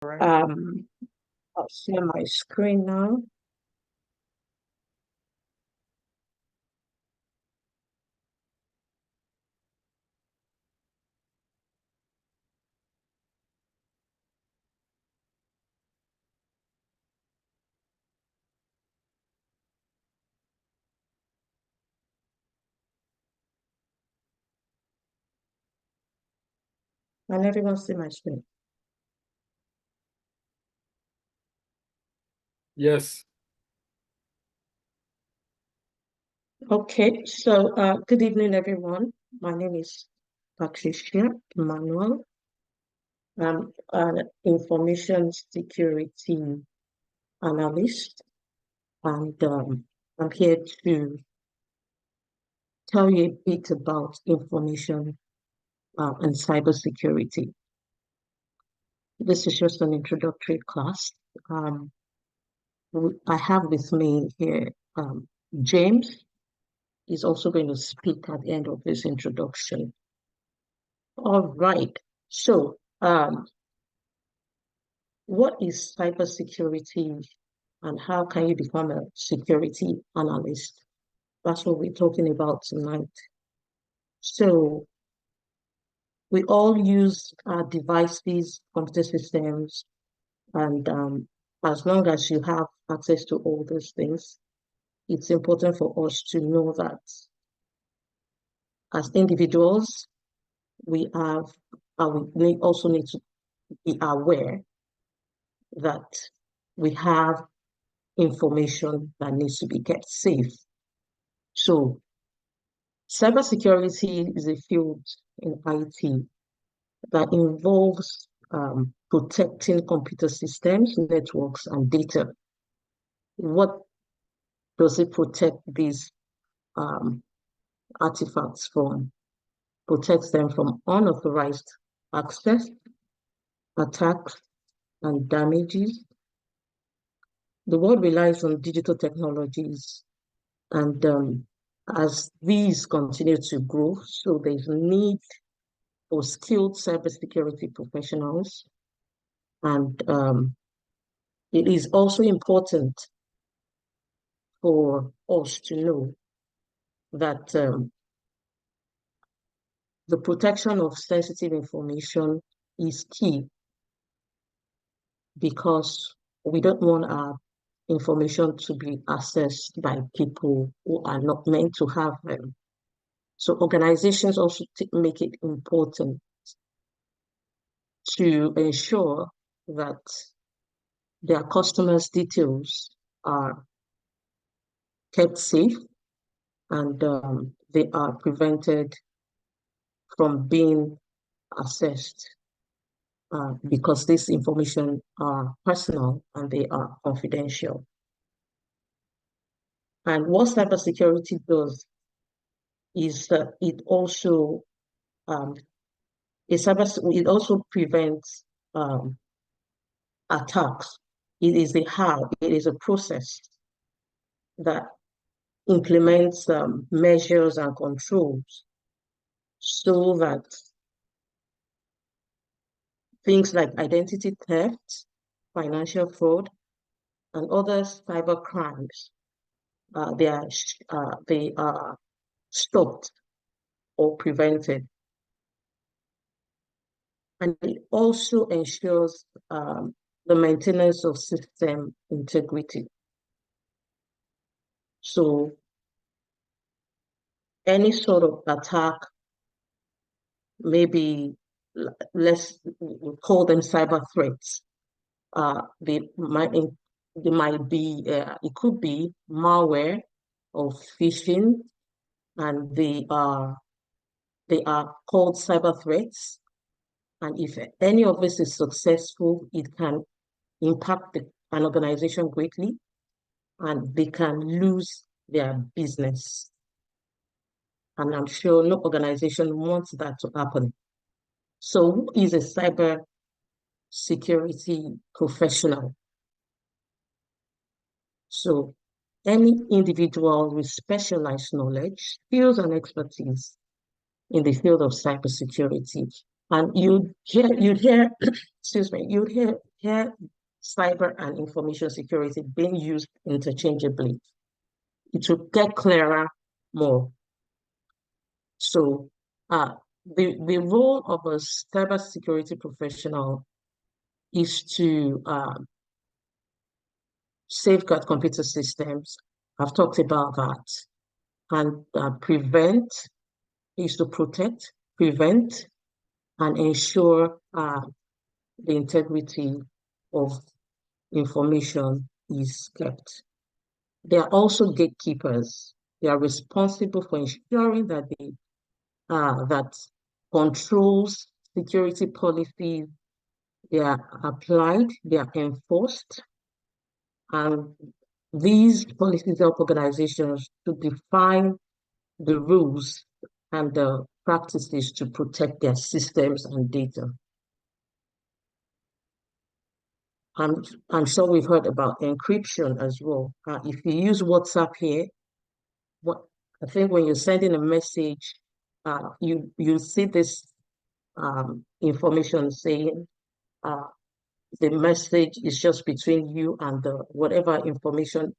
Um, I'll share my screen now. Can everyone see my screen? Yes. Okay, so good evening, everyone. My name is Patricia Emmanuel. I'm an information security analyst, and I'm here to tell you a bit about information and cybersecurity. This is just an introductory class. Um, I have with me here James. Is also going to speak at the end of this introduction. All right. So, what is cybersecurity and how can you become a security analyst? That's what we're talking about tonight. So, we all use our devices, computer systems, and as long as you have access to all those things, it's important for us to know that as individuals, we have, also need to be aware that we have information that needs to be kept safe. So, cybersecurity is a field in IT that involves protecting computer systems, networks, and data. What does it protect these um, artifacts from? Protects them from unauthorized access, attacks, and damages. The world relies on digital technologies, and as these continue to grow, so there's need for skilled cybersecurity professionals. And it is also important for us to know that the protection of sensitive information is key because we don't want our information to be accessed by people who are not meant to have them. So organizations also make it important to ensure that their customers' details are kept safe and they are prevented from being accessed because this information are personal and they are confidential. And what cybersecurity does is that it also um, it also prevents attacks. It is a how, it is a process that implements measures and controls so that things like identity theft, financial fraud, and other cyber crimes, they are stopped or prevented. And it also ensures the maintenance of system integrity. So any sort of attack, maybe let's call them cyber threats. They might be it could be malware or phishing, and they are called cyber threats. And if any of this is successful, it can impact an organization greatly, and they can lose their business. And I'm sure no organization wants that to happen. So, who is a cyber security professional? So, any individual with specialized knowledge, skills, and expertise in the field of cybersecurity. And you'd hear, excuse me, you'd hear hear cyber and information security being used interchangeably. It will get clearer more. So, the role of a cybersecurity professional is to safeguard computer systems. I've talked about that. And prevent is to protect, prevent, and ensure the integrity of information is kept. They are also gatekeepers. They are responsible for ensuring that that controls, security policies, they are applied, they are enforced, and these policies help organizations to define the rules and the practices to protect their systems and data. I'm sure we've heard about encryption as well. If you use WhatsApp here, what I think when you're sending a message, you see this information saying the message is just between you and the whatever information,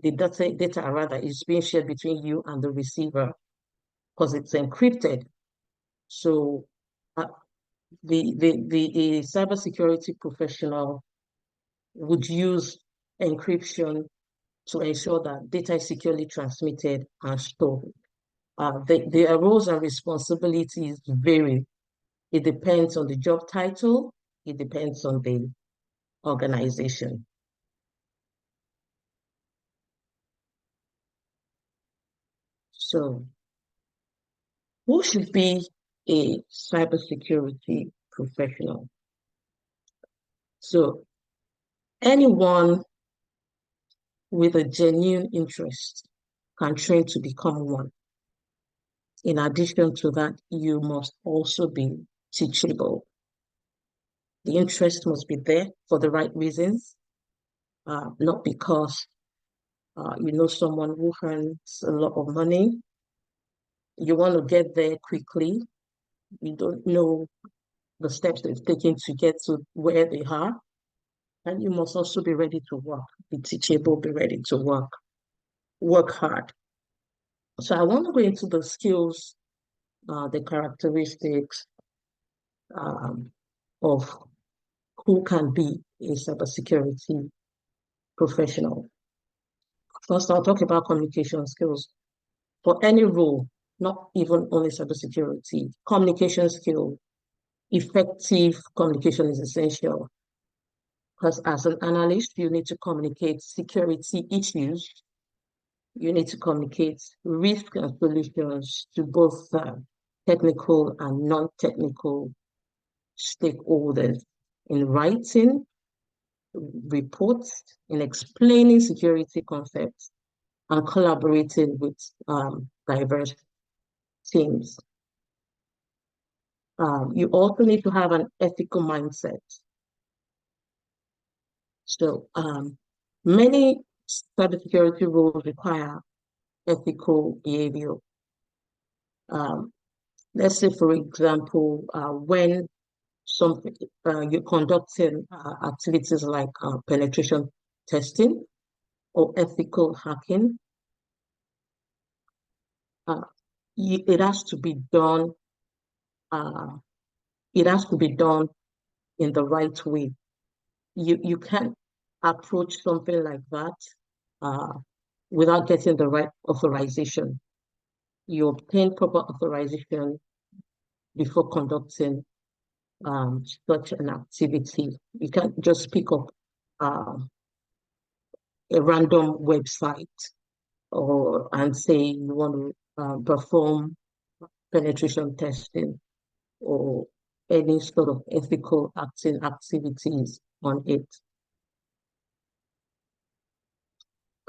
the data rather is being shared between you and the receiver because it's encrypted. So uh, the cybersecurity professional would use encryption to ensure that data is securely transmitted and stored. The roles and responsibilities vary. It depends on the job title. It depends on the organization. So, who should be a cybersecurity professional? So, anyone with a genuine interest can train to become one. In addition to that, you must also be teachable. The interest must be there for the right reasons, not because you know someone who earns a lot of money. You want to get there quickly. You don't know the steps they've taken to get to where they are. And you must also be ready to work, be teachable, be ready to work hard. So I want to go into the skills, the characteristics um, of who can be a cybersecurity professional. First, I'll talk about communication skills. For any role, not even only cybersecurity, communication skill, effective communication is essential. Because as an analyst, you need to communicate security issues. You need to communicate risk and solutions to both technical and non-technical stakeholders in writing reports, in explaining security concepts, and collaborating with diverse teams. You also need to have an ethical mindset. So many cybersecurity roles require ethical behavior. Let's say, for example, when something you're conducting activities like penetration testing or ethical hacking, uh, it has to be done. Uh, it has to be done in the right way. You can't approach something like that uh, without getting the right authorization. You obtain proper authorization before conducting such an activity. You can't just pick up uh, a random website or and say you want to perform penetration testing or any sort of ethical acting activities on it.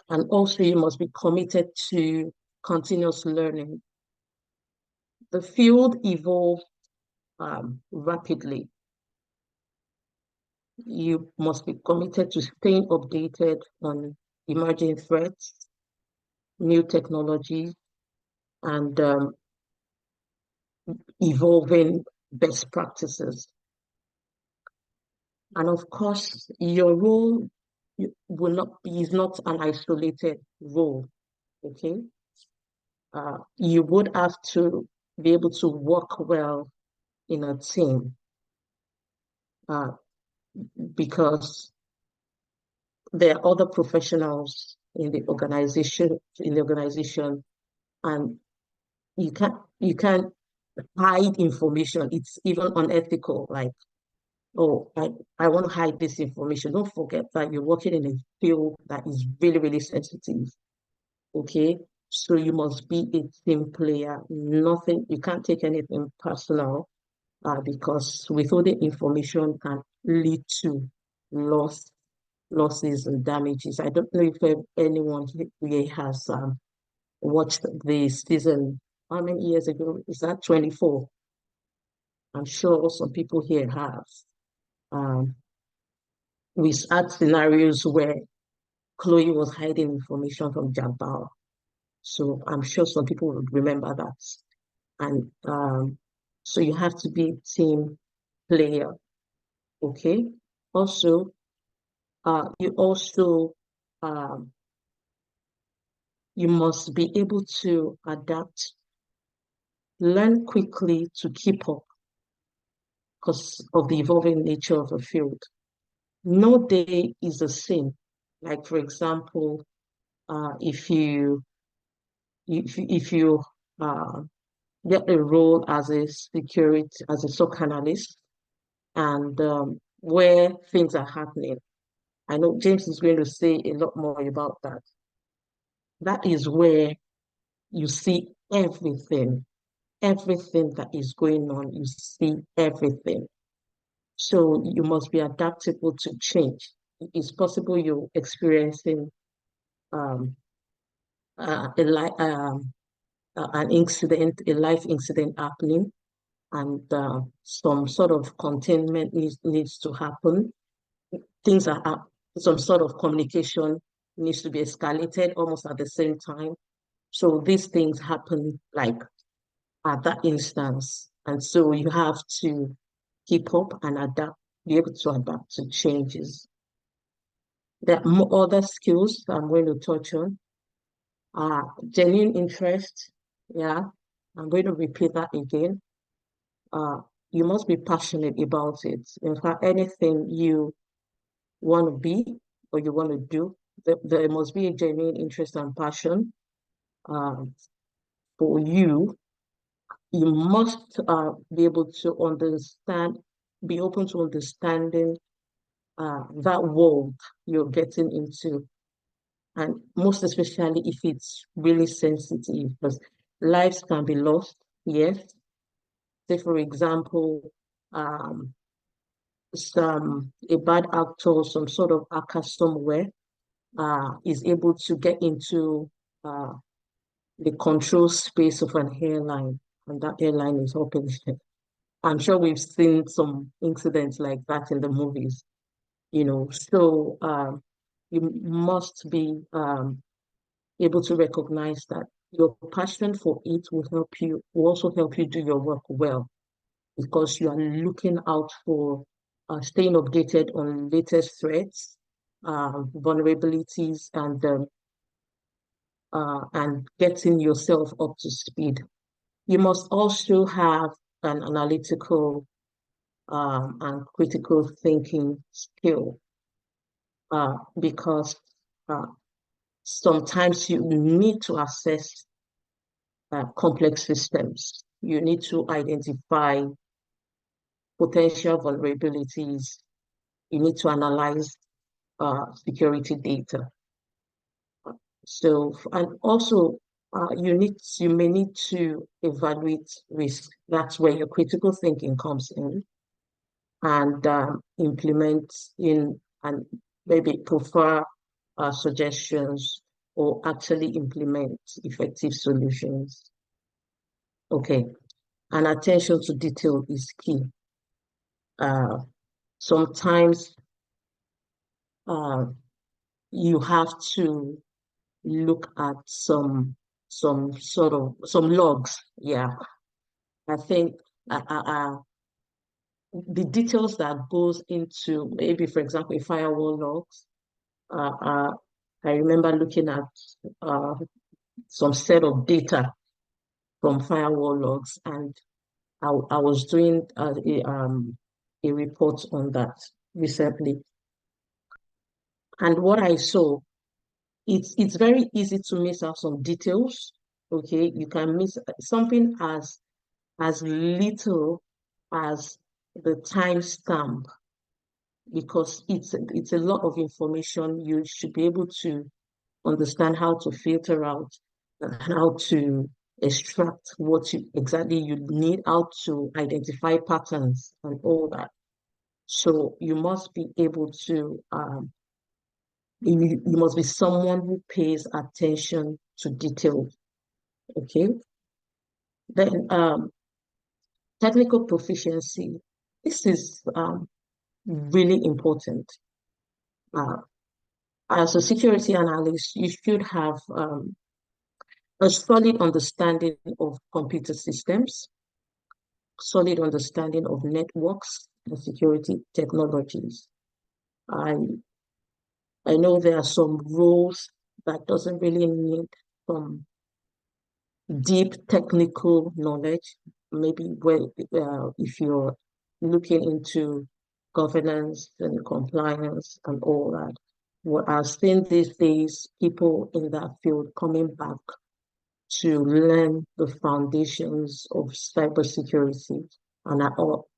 And also you must be committed to continuous learning. The field evolves rapidly. You must be committed to staying updated on emerging threats, new technologies, and evolving best practices. And of course, your role will not be is not an isolated role. Okay, you would have to be able to work well in a team, uh, because there are other professionals in the organization, and you can't hide information. It's even unethical. Like, oh, I want to hide this information. Don't forget that you're working in a field that is really, really sensitive. Okay. So you must be a team player. Nothing, you can't take anything personal, because withholding information can lead to loss, losses and damages. I don't know if anyone here has watched the season. How many years ago? Is that 24? I'm sure some people here have. Um, we had scenarios where Chloe was hiding information from Jabal. So I'm sure some people would remember that. And so you have to be team player, okay? Also, you also um, you must be able to adapt, learn quickly to keep up because of the evolving nature of the field. No day is the same. Like for example, if you uh, get a role as a SOC analyst, and where things are happening. I know James is going to say a lot more about that. That is where you see everything that is going on. You see everything. So you must be adaptable to change. It's possible you're experiencing um, a li an incident, a life incident happening, and some sort of containment needs to happen. Things are up, some sort of communication needs to be escalated almost at the same time. So these things happen like at that instance. And so you have to keep up and adapt, be able to adapt to changes. There are more other skills that I'm going to touch on. Genuine interest. Yeah, I'm going to repeat that again. Uh, you must be passionate about it. In fact, anything you want to be or you want to do, there must be a genuine interest and passion um, for you. You must be able to understand, be open to understanding that world you're getting into, and most especially if it's really sensitive, because lives can be lost. Yes, say for example, um, a bad actor, some sort of hacker somewhere, is able to get into uh, the control space of an airline, and that airline is open. I'm sure we've seen some incidents like that in the movies, you know. So you must be able to recognize that your passion for it will also help you do your work well, because you are looking out for staying updated on latest threats, vulnerabilities, and getting yourself up to speed. You must also have an analytical and critical thinking skill, because uh, sometimes you need to assess complex systems. You need to identify potential vulnerabilities. You need to analyze security data. So, and also, you may need to evaluate risk. That's where your critical thinking comes in, and implement in and maybe prefer suggestions or actually implement effective solutions. Okay, and attention to detail is key. Uh, Sometimes uh, you have to look at some logs. Yeah, I think uh, uh, uh, the details that goes into maybe, for example, a firewall logs. I remember looking at uh, some set of data from firewall logs, and I was doing a report on that recently. And what I saw, it's very easy to miss out some details. Okay, you can miss something as little as the timestamp, because it's a lot of information. You should be able to understand how to filter out and how to extract what you exactly you need, how to identify patterns and all that. So you must be able to you must be someone who pays attention to detail. Okay. Then technical proficiency. This is really important. Uh, as a security analyst, you should have a solid understanding of computer systems, solid understanding of networks and security technologies. I I know there are some roles that doesn't really need some deep technical knowledge. Maybe if you're looking into governance and compliance and all that. What I've seen these days, people in that field coming back to learn the foundations of cybersecurity. And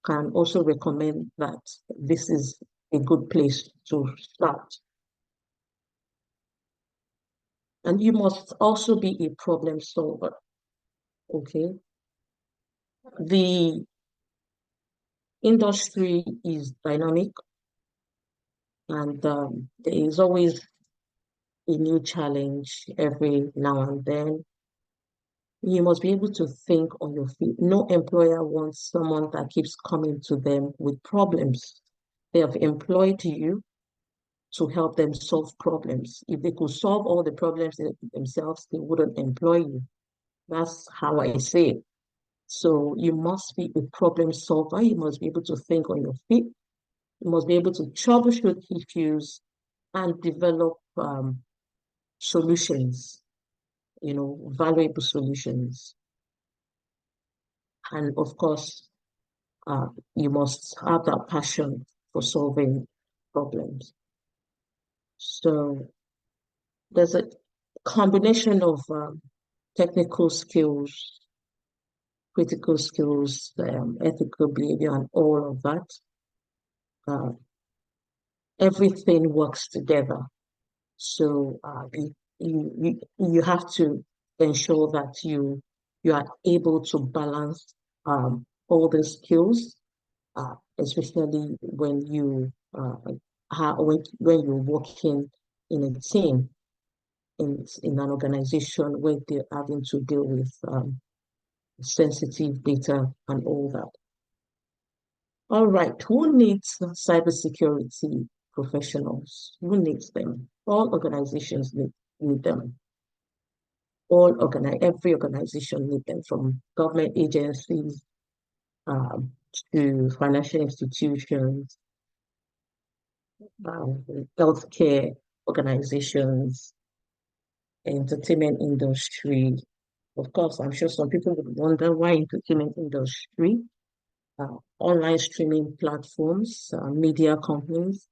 can also recommend that this is a good place to start. And you must also be a problem solver. Okay. The industry is dynamic, and there is always a new challenge every now and then. You must be able to think on your feet. No employer wants someone that keeps coming to them with problems. They have employed you to help them solve problems. If they could solve all the problems themselves, they wouldn't employ you. That's how I say it. So you must be a problem solver. You must be able to think on your feet. You must be able to troubleshoot issues and develop solutions, valuable solutions. And of course, you must have that passion for solving problems. So there's a combination of technical skills, critical skills, ethical behavior, and all of that. Uh, Everything works together. So you have to ensure that you are able to balance all the skills, especially when you're working in a team in an organization where they're having to deal with sensitive data and all that. All right, who needs cybersecurity professionals? Who needs them? All organizations need them. Every organization need them, from government agencies um, to financial institutions, healthcare organizations, entertainment industry. Of course, I'm sure some people would wonder why entertainment industry, online streaming platforms, media companies.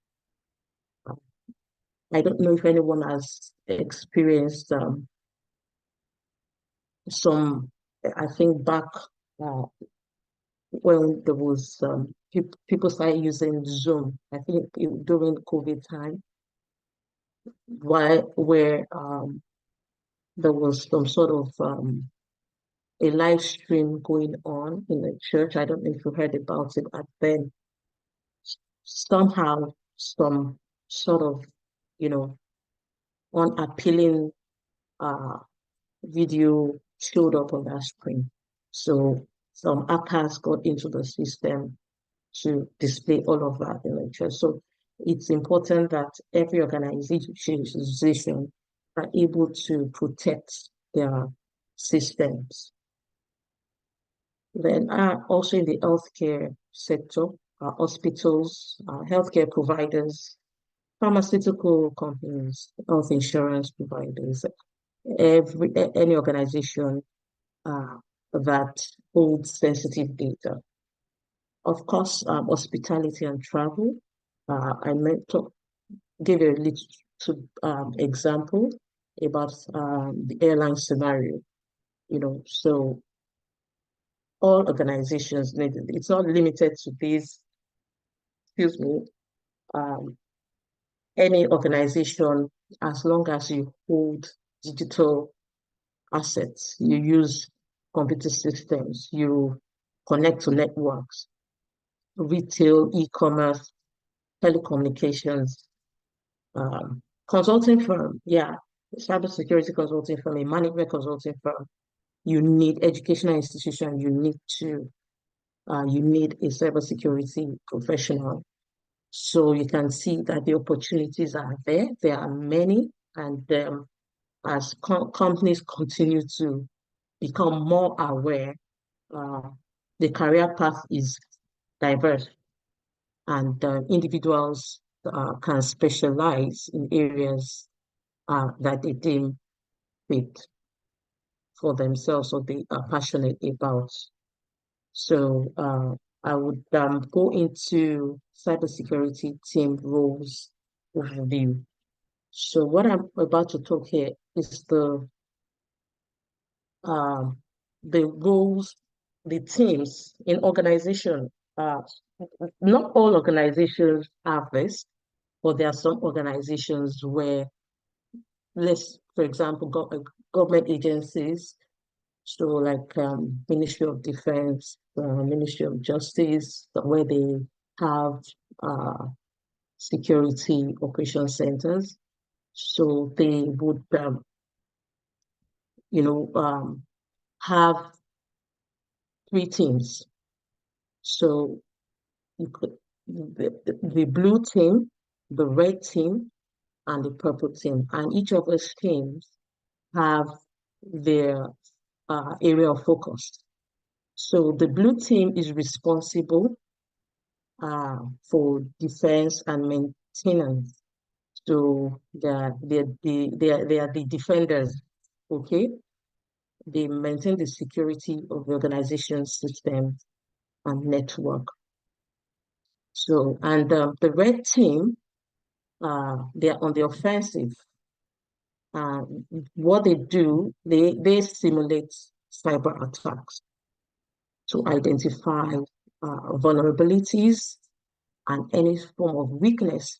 I don't know if anyone has experienced some, I think back uh, when there was people started using Zoom, I think during COVID time, where there was some sort of a live stream going on in the church. I don't know if you heard about it, but then somehow some sort of, you know, unappealing uh, video showed up on that screen. So some hackers got into the system to display all of that in the church. So it's important that every organization are able to protect their systems. Then also in the healthcare sector, hospitals, healthcare providers, pharmaceutical companies, health insurance providers, any organization that holds sensitive data. Of course, hospitality and travel. I meant to give a little example about the airline scenario. So all organizations, it's not limited to these, excuse me, um, any organization, as long as you hold digital assets, you use computer systems, you connect to networks, retail, e-commerce, telecommunications, consulting firm, yeah, cybersecurity consulting firm, a management consulting firm. You need educational institution, you need a cybersecurity professional. So you can see that the opportunities are there. There are many, and as companies continue to become more aware, uh, the career path is diverse, and individuals can specialize in areas that they deem fit for themselves or they are passionate about. So I would go into cybersecurity team roles overview. So what I'm about to talk here is um, the roles, the teams in organization. Uh, Not all organizations have this, but there are some organizations where, for example, government agencies, so like Ministry of Defense, Ministry of Justice, where they have uh, security operation centers. So they would, you know, have three teams. So you could the blue team, the red team, and the purple team, and each of those teams have their area of focus. So the blue team is responsible for defense and maintenance. So they are the defenders, okay? They maintain the security of the organization system and network. So, and the red team, they are on the offensive. Uh, what they do, they simulate cyber attacks to identify vulnerabilities and any form of weakness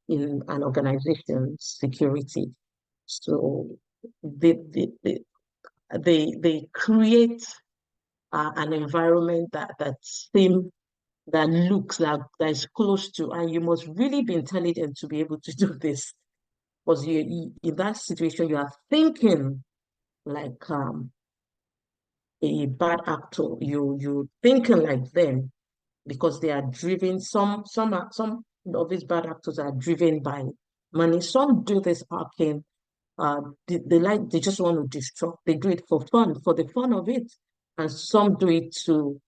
in an organization's security. So they they they, they create an environment that looks like that is close to, and you must really be intelligent to be able to do this. Because in that situation, you are thinking like a bad actor. You thinking like them because they are driven. Some of these bad actors are driven by money. Some do this hacking. They just want to destroy. They do it for fun, for the fun of it, and some do it to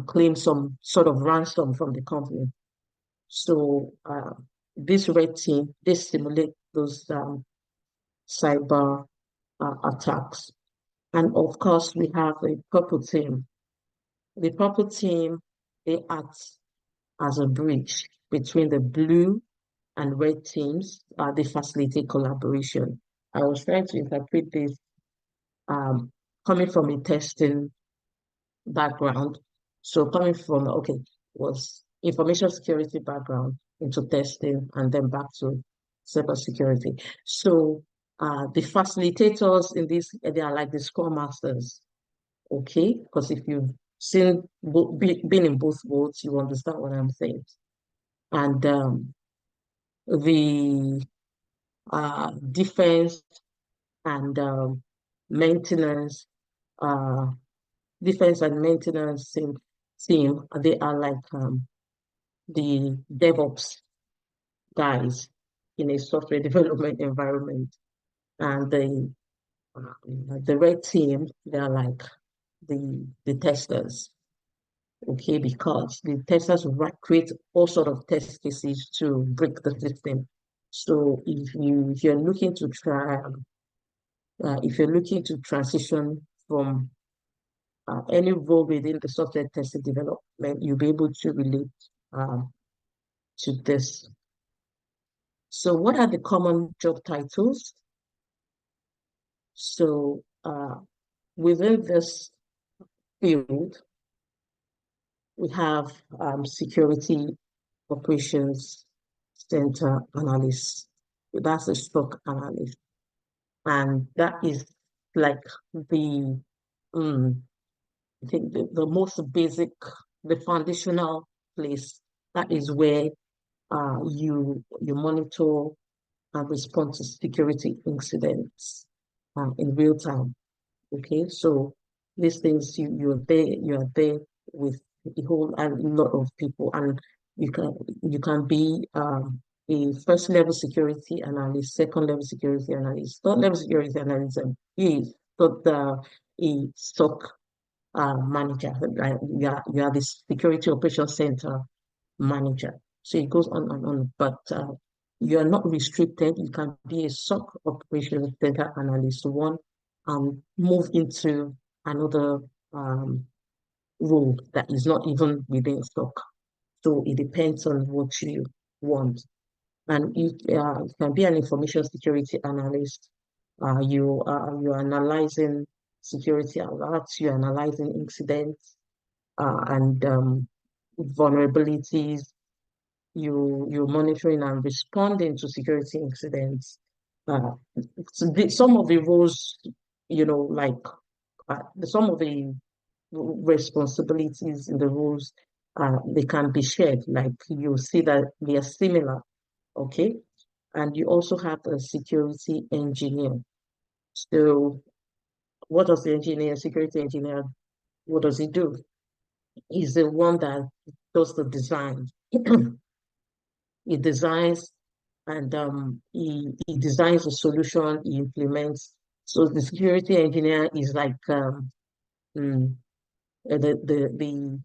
claim some sort of ransom from the company. So this red team, they simulate those cyber attacks. And of course, we have a purple team. The purple team, they act as a bridge between the blue and red teams. They facilitate collaboration. I was trying to interpret this um, coming from a testing background. So coming from, okay, was information security background into testing and then back to cybersecurity. So the facilitators in this, they are like the scrum masters, okay? Because if you've been in both worlds, you understand what I'm saying. And the defense and maintenance, uh, defense and maintenance team, they are like the DevOps guys in a software development environment. And the red team, they are like the testers. okay, because the testers create all sort of test cases to break the system. So if you're looking to try if you're looking to transition from any role within the software testing development, you'll be able to relate um, to this. So what are the common job titles? So within this field, we have security operations center analyst. That's a stock analyst. And that is like the, I think the most basic, the foundational place. That is where you monitor and respond to security incidents in real time. Okay, so these things you are there with a whole a lot of people, and you can be a first level security analyst, second level security analyst, third level security analyst, and a stock manager. Like you are the security operations center manager. So it goes on and on, but you are not restricted. You can be a SOC operations center analyst one and move into another um, role that is not even within SOC. So it depends on what you want. And you can be an information security analyst. You're analyzing security alerts, you're analyzing incidents and vulnerabilities, you're monitoring and responding to security incidents. Some of the roles, like some of the responsibilities in the roles, they can be shared. Like you see that they are similar, okay? And you also have a security engineer. So what does the security engineer, what does he do? He's the one that does the design. He designs and he designs a solution, he implements. So the security engineer is like mm, the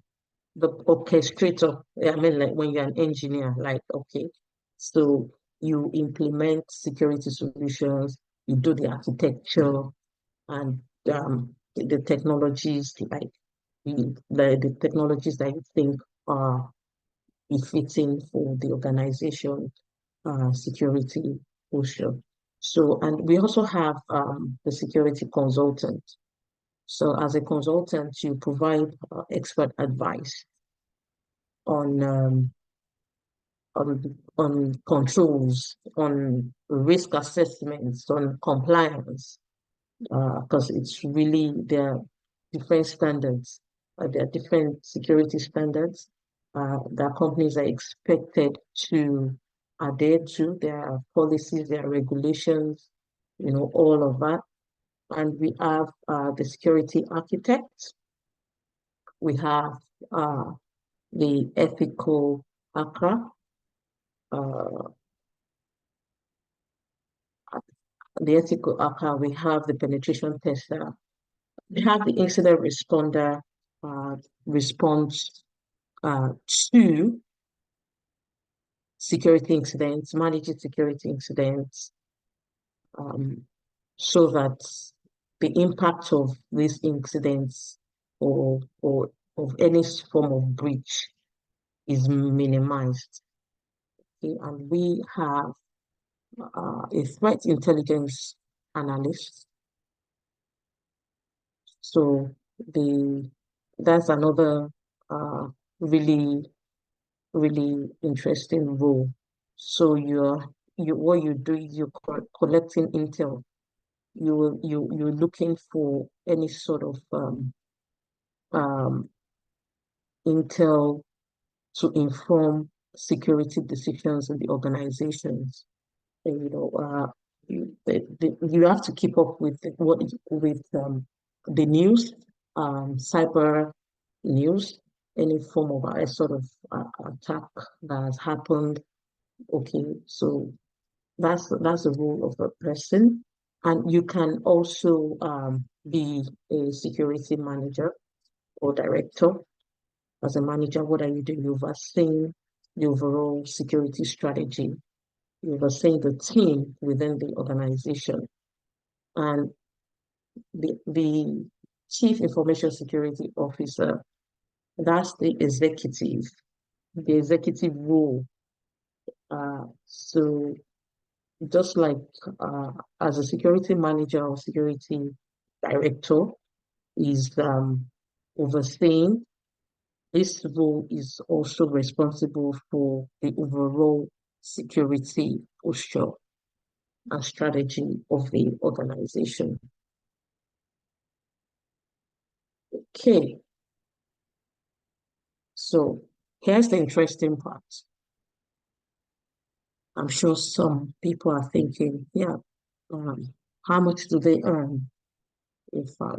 the orchestrator. I mean, like when you're an engineer, like okay, so you implement security solutions, you do the architecture and the technologies like the technologies that you think are befitting for the organization security posture. So, and we also have the security consultant. So, as a consultant, you provide expert advice on on controls, on risk assessments, on compliance, because it's really there are different standards. There are different security standards that companies are expected to adhere to. There are policies, there are regulations, all of that. And we have the security architect. We have uh, the ethical hacker, uh, we have the penetration tester, we have the incident responder, uh, response uh, to security incidents, managing security incidents, um, so that the impact of these incidents or of any form of breach is minimized. Okay? And we have a threat intelligence analyst. So that's another really really interesting role. So what you do is you're collecting intel. You're looking for any sort of um, intel to inform security decisions in the organizations. And, you have to keep up with the news, cyber news, any form of a sort of attack that has happened. Okay, so that's the role of a person, and you can also be a security manager or director. as a manager, what are you doing? You're overseeing the overall security strategy. You're overseeing the team within the organization. And the Chief Information Security Officer, that's the executive role. So just like as a security manager or security director is overseeing, this role is also responsible for the overall security posture and strategy of the organization. Okay, so here's the interesting part. I'm sure some people are thinking, yeah, how much do they earn if I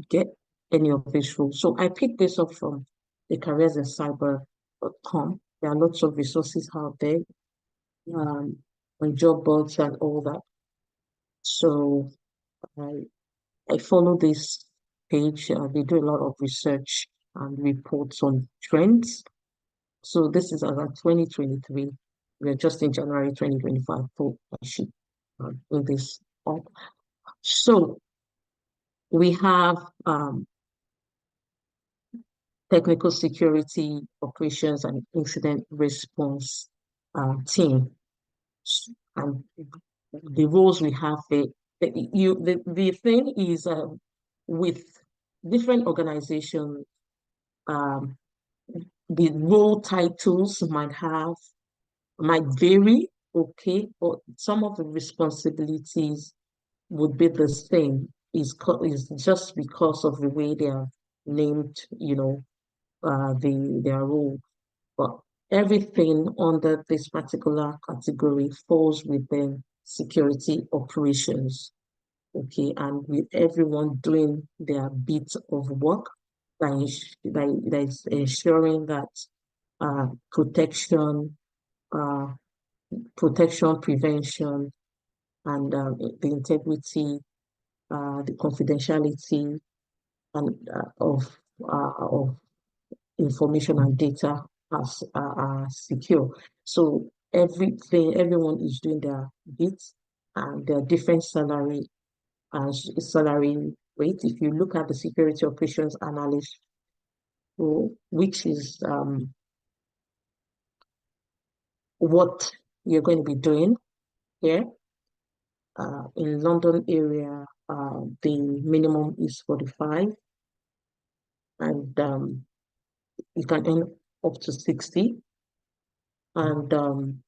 get any of this role? So I picked this up from the careersincyber.com. There are lots of resources out there um, on job boards and all that. So I I follow this page. They do a lot of research and reports on trends. So this is as of 2023. We're just in January 2025. So I should bring this up. So we have technical security operations and incident response team. And the roles we have there, the thing is with different organizations, um, the role titles might vary, okay, but some of the responsibilities would be the same. Is just because of the way they are named, their role. But everything under this particular category falls within security operations. Okay, and with everyone doing their bit of work that is ensuring that uh, protection, uh, protection, prevention, and the integrity, the confidentiality, and of information and data are secure. So everyone is doing their bit, and their different salary rate. If you look at the security operations analyst role, which is what you're going to be doing here in London area, the minimum is 45, and you can earn up to 60. And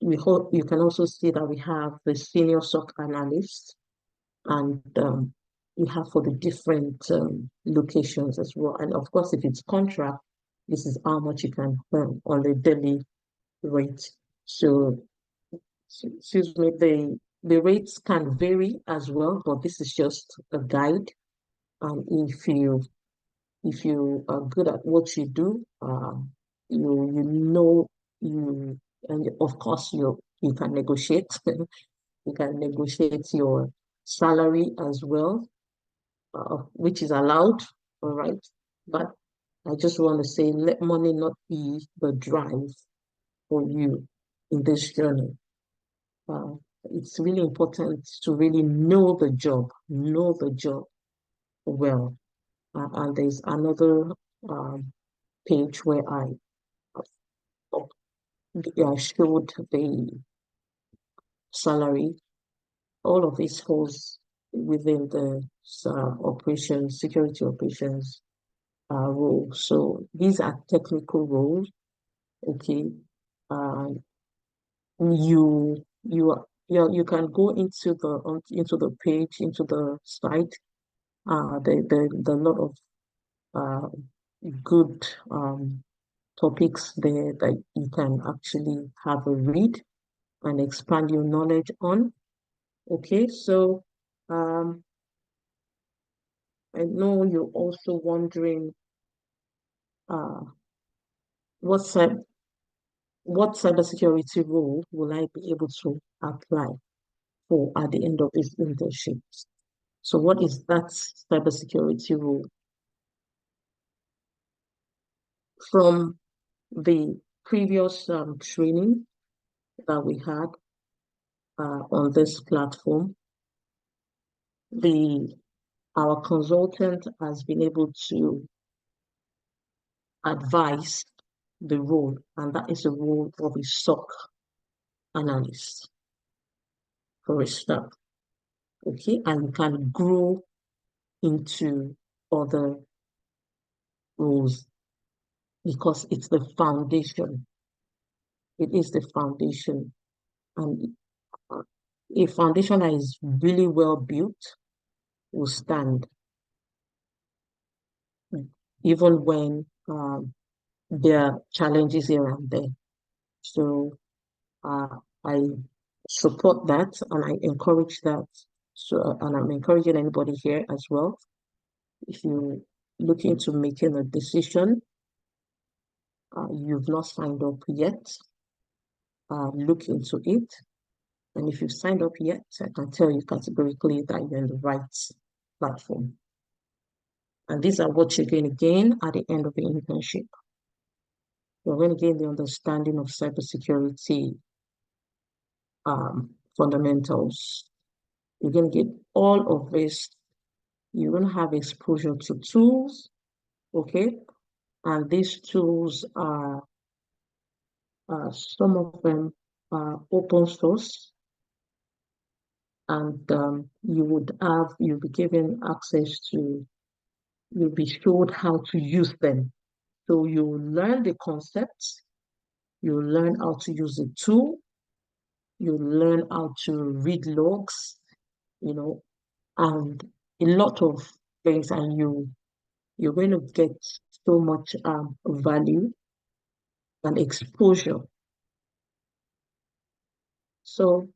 we hope you can also see that we have the senior SOC analyst, and we have for the different locations as well. And of course, if it's contract, this is how much you can earn on the daily rate. So, excuse me, the rates can vary as well, but this is just a guide. And if you are good at what you do, you know you and of course you can negotiate. You can negotiate your salary as well, which is allowed. All right, but I just want to say, let money not be the drive for you in this journey. Uh, it's really important to really know the job well. And there's another um, page where I showed the salary. All of this falls within the security operations role. So these are technical roles. Okay, uh, you can go into the page, into the site. The lot of uh, good topics there that you can actually have a read and expand your knowledge on. Okay, so um, I know you're also wondering uh, what cyber, what cybersecurity role will I be able to apply for at the end of this internship? So what is that cybersecurity role? from the previous training that we had on this platform, our consultant has been able to advise the role, and that is the role of a SOC analyst for a start. Okay, and you can grow into other roles because it's the foundation. It is the foundation, and a foundation that is really well built will stand even when there are challenges here and there. So I support that and I encourage that. So, and I'm encouraging anybody here as well. If you're looking to making a decision, you've not signed up yet, look into it. And if you've signed up yet, I can tell you categorically that you're in the right platform. And these are what you're going to gain at the end of the internship. You're going to gain the understanding of cybersecurity fundamentals. You're going to get all of this. You're going to have exposure to tools, okay? And these tools are, some of them are open source, and you'll be given access to, you'll be showed how to use them. So you learn the concepts, you learn how to use the tool, you learn how to read logs, and a lot of things, and you're going to get so much value and exposure. So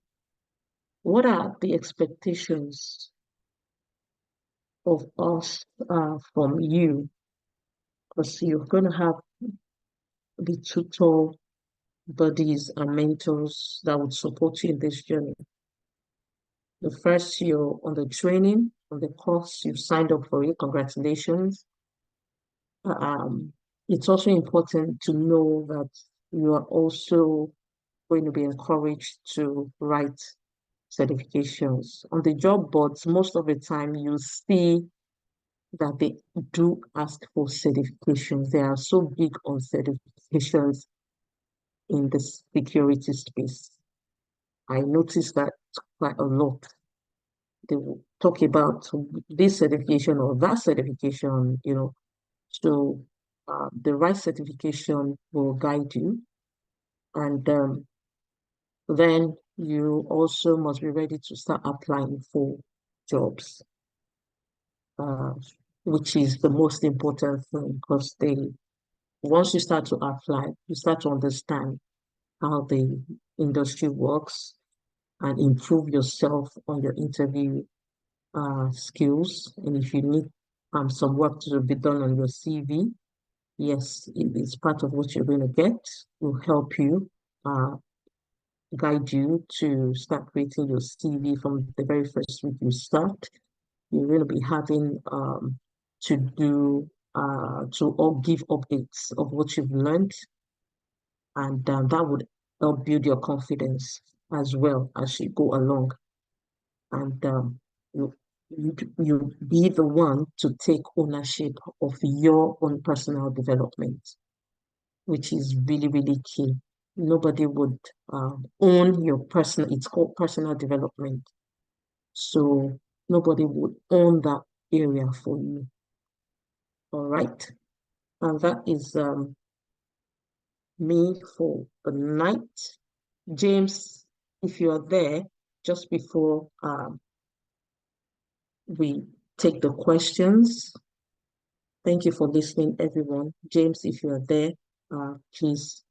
what are the expectations of us from you? Because you're going to have the tutor buddies and mentors that would support you in this journey. The first, you're on the training, on the course, you've signed up for it, congratulations. It's also important to know that you are also going to be encouraged to write certifications. On the job boards, most of the time you see that they do ask for certifications. They are so big on certifications in the security space. I noticed that quite a lot. They will talk about this certification or that certification, so the right certification will guide you. And then you also must be ready to start applying for jobs, which is the most important thing, because once you start to apply, you start to understand how the industry works and improve yourself on your interview skills. And if you need some work to be done on your CV, yes, it is part of what you're going to get. Will help you, guide you to start creating your CV from the very first week you start. You're going to be having to do to all give updates of what you've learned, and that would help build your confidence as well as you go along. And you, you be the one to take ownership of your own personal development, which is really, really key. Nobody would own your personal, it's called personal development. So nobody would own that area for you. All right. And that is me for the night. James, if you are there, just before we take the questions. Thank you for listening, everyone. James, if you are there, please,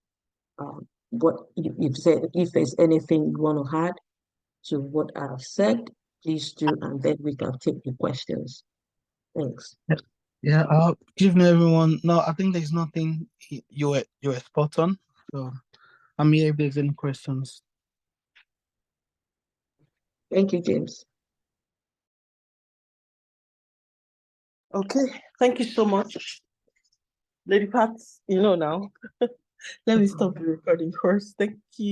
if there's anything you want to add to what I've said, please do, and then we can take the questions. Thanks. Yeah, good evening, everyone. No, I think there's nothing. You were spot on. So I'm here if there's any questions. Thank you, James. Okay, thank you so much. Lady Pat, you know now. Let me stop the recording first. Thank you.